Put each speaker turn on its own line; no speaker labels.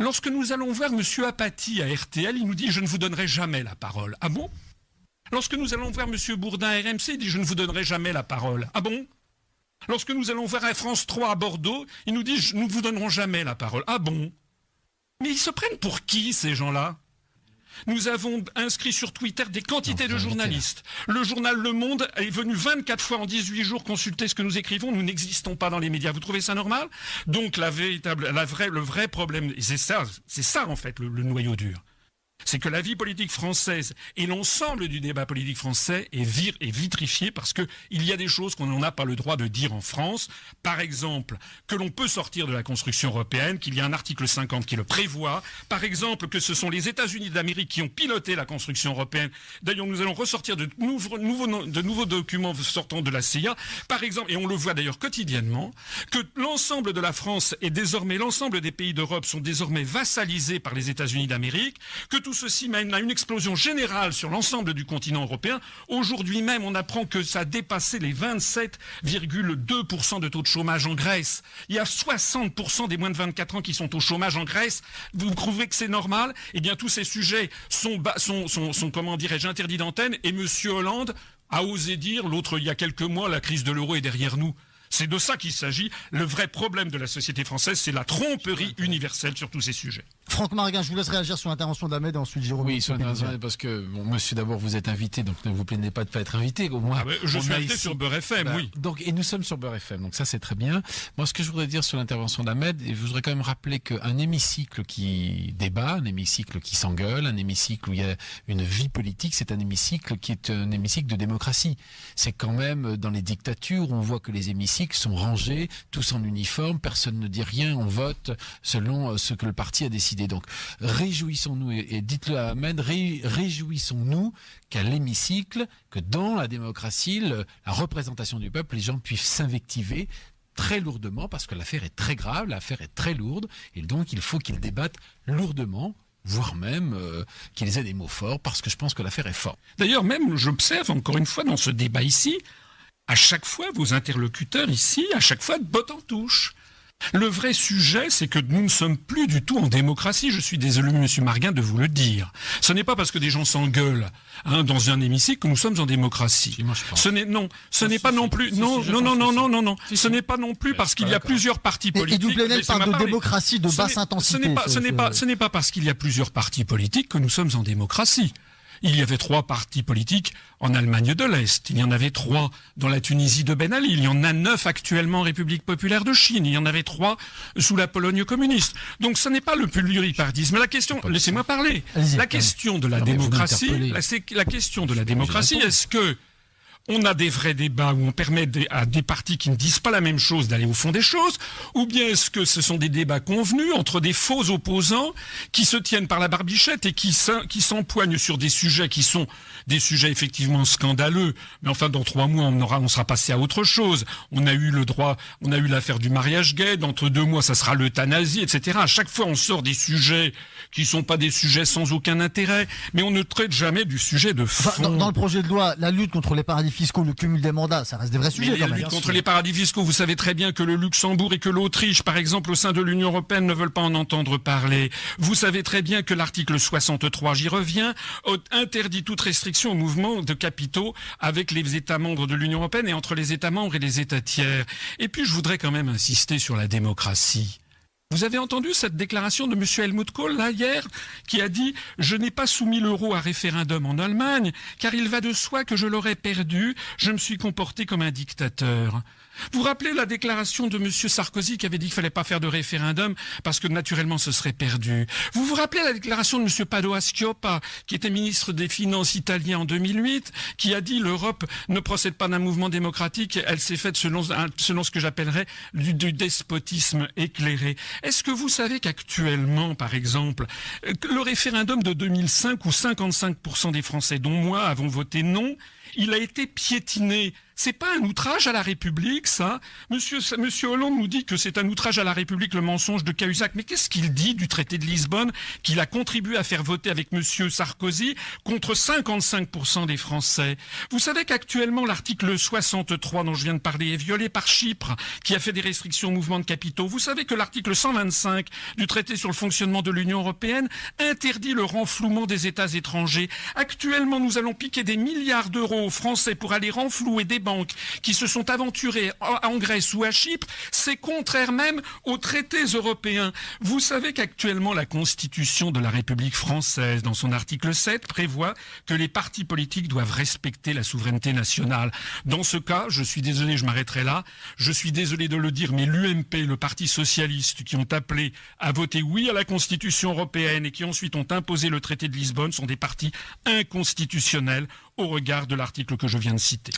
Lorsque nous allons voir M. Apathy à RTL, il nous dit « Je ne vous donnerai jamais la parole ». Ah bon? Lorsque nous allons voir M. Bourdin à RMC, il dit « Je ne vous donnerai jamais la parole ». Ah bon? Lorsque nous allons voir à France 3 à Bordeaux, il nous dit « Nous ne vous donnerons jamais la parole ». Ah bon? Mais ils se prennent pour qui, ces gens-là? Nous avons inscrit sur Twitter des quantités de journalistes. Le journal Le Monde est venu 24 fois en 18 jours consulter ce que nous écrivons. Nous n'existons pas dans les médias. Vous trouvez ça normal? Donc le vrai problème, c'est ça en fait le noyau dur. C'est que la vie politique française et l'ensemble du débat politique français est vitrifié parce que il y a des choses qu'on n'a pas le droit de dire en France. Par exemple, que l'on peut sortir de la construction européenne, qu'il y a un article 50 qui le prévoit. Par exemple, que ce sont les États-Unis d'Amérique qui ont piloté la construction européenne. D'ailleurs, nous allons ressortir de nouveaux documents sortant de la CIA. Par exemple, et on le voit d'ailleurs quotidiennement, que l'ensemble de la France et désormais l'ensemble des pays d'Europe sont désormais vassalisés par les États-Unis d'Amérique, que tout ceci mène à une explosion générale sur l'ensemble du continent européen. Aujourd'hui même, on apprend que ça a dépassé les 27,2% de taux de chômage en Grèce. Il y a 60% des moins de 24 ans qui sont au chômage en Grèce. Vous trouvez que c'est normal? Eh bien, tous ces sujets sont comment dirais-je, interdits d'antenne. Et M. Hollande a osé dire, l'autre il y a quelques mois, la crise de l'euro est derrière nous. C'est de ça qu'il s'agit. Le vrai problème de la société française, c'est la tromperie universelle sur tous ces sujets.
Franck Marguin, je vous laisse réagir sur l'intervention d'Ahmed et ensuite Jérôme.
Oui, sur l'intervention, parce que, bon, monsieur, d'abord, vous êtes invité, donc ne vous plaignez pas de ne pas être invité. Au moins,
je suis invité sur Beurre FM, oui.
Donc, et nous sommes sur Beurre FM, donc ça, c'est très bien. Moi, ce que je voudrais dire sur l'intervention d'Ahmed, et je voudrais quand même rappeler qu'un hémicycle qui débat, un hémicycle qui s'engueule, un hémicycle où il y a une vie politique, c'est un hémicycle qui est un hémicycle de démocratie. C'est quand même dans les dictatures où on voit que les hémicycles sont rangés, tous en uniforme, personne ne dit rien, on vote selon ce que le parti a décidé. Donc, réjouissons-nous, et dites-le à Ahmed, réjouissons-nous qu'à l'hémicycle, que dans la démocratie, la représentation du peuple, les gens puissent s'invectiver très lourdement, parce que l'affaire est très grave, l'affaire est très lourde, et donc il faut qu'ils débattent lourdement, voire même qu'ils aient des mots forts, parce que je pense que l'affaire est forte.
D'ailleurs, même, j'observe encore une fois dans ce débat ici, à chaque fois, vos interlocuteurs ici, à chaque fois, de botte en touche. Le vrai sujet, c'est que nous ne sommes plus du tout en démocratie. Je suis désolé, monsieur Marguin, de vous le dire. Ce n'est pas parce que des gens s'engueulent dans un hémicycle que nous sommes en démocratie. Ce n'est pas non plus. Non. Ce n'est pas non plus parce qu'il y a plusieurs partis politiques.
Et Doublenel parle de démocratie de basse intensité.
Ce n'est pas parce qu'il y a plusieurs partis politiques que nous sommes en démocratie. Il y avait 3 partis politiques en Allemagne de l'Est. Il y en avait 3 dans la Tunisie de Ben Ali. Il y en a 9 actuellement en République populaire de Chine. Il y en avait 3 sous la Pologne communiste. Donc ce n'est pas le pluripartisme. La question, laissez-moi parler. La question de la démocratie, la question de la démocratie, est-ce que on a des vrais débats où on permet à des partis qui ne disent pas la même chose d'aller au fond des choses, ou bien est-ce que ce sont des débats convenus entre des faux opposants qui se tiennent par la barbichette et qui s'empoignent sur des sujets qui sont des sujets effectivement scandaleux, mais enfin dans 3 mois on sera passé à autre chose. On a eu l'affaire du mariage gay, dans 2 mois ça sera l'euthanasie, etc. À chaque fois on sort des sujets qui sont pas des sujets sans aucun intérêt, mais on ne traite jamais du sujet de fond.
Enfin, dans le projet de loi, la lutte contre les paradis fiscaux, le cumul des mandats, ça reste des vrais sujets quand même.
La lutte contre les paradis fiscaux, vous savez très bien que le Luxembourg et que l'Autriche, par exemple, au sein de l'Union européenne, ne veulent pas en entendre parler. Vous savez très bien que l'article 63, j'y reviens, interdit toute restriction au mouvement de capitaux avec les États membres de l'Union européenne et entre les États membres et les États tiers. Et puis, je voudrais quand même insister sur la démocratie. Vous avez entendu cette déclaration de M. Helmut Kohl, là, hier, qui a dit « Je n'ai pas soumis l'euro à référendum en Allemagne, car il va de soi que je l'aurais perdu, je me suis comporté comme un dictateur. » Vous vous rappelez la déclaration de M. Sarkozy qui avait dit qu'il fallait pas faire de référendum parce que naturellement ce serait perdu. Vous vous rappelez la déclaration de M. Padoa-Schioppa qui était ministre des Finances italien en 2008 qui a dit l'Europe ne procède pas d'un mouvement démocratique, elle s'est faite selon ce que j'appellerais du despotisme éclairé. Est-ce que vous savez qu'actuellement, par exemple, le référendum de 2005 où 55% des Français, dont moi, avons voté non, il a été piétiné C'est pas un outrage à la République, ça? Monsieur Hollande nous dit que c'est un outrage à la République, le mensonge de Cahuzac. Mais qu'est-ce qu'il dit du traité de Lisbonne, qu'il a contribué à faire voter avec monsieur Sarkozy contre 55% des Français? Vous savez qu'actuellement, l'article 63 dont je viens de parler est violé par Chypre, qui a fait des restrictions au mouvement de capitaux. Vous savez que l'article 125 du traité sur le fonctionnement de l'Union européenne interdit le renflouement des États étrangers. Actuellement, nous allons piquer des milliards d'euros aux Français pour aller renflouer des banques qui se sont aventurées en Grèce ou à Chypre. C'est contraire même aux traités européens. Vous savez qu'actuellement, la Constitution de la République française, dans son article 7, prévoit que les partis politiques doivent respecter la souveraineté nationale. Dans ce cas, je suis désolé, je m'arrêterai là. Je suis désolé de le dire, mais l'UMP, le Parti socialiste, qui ont appelé à voter oui à la Constitution européenne et qui ensuite ont imposé le traité de Lisbonne, sont des partis inconstitutionnels au regard de l'article que je viens de citer.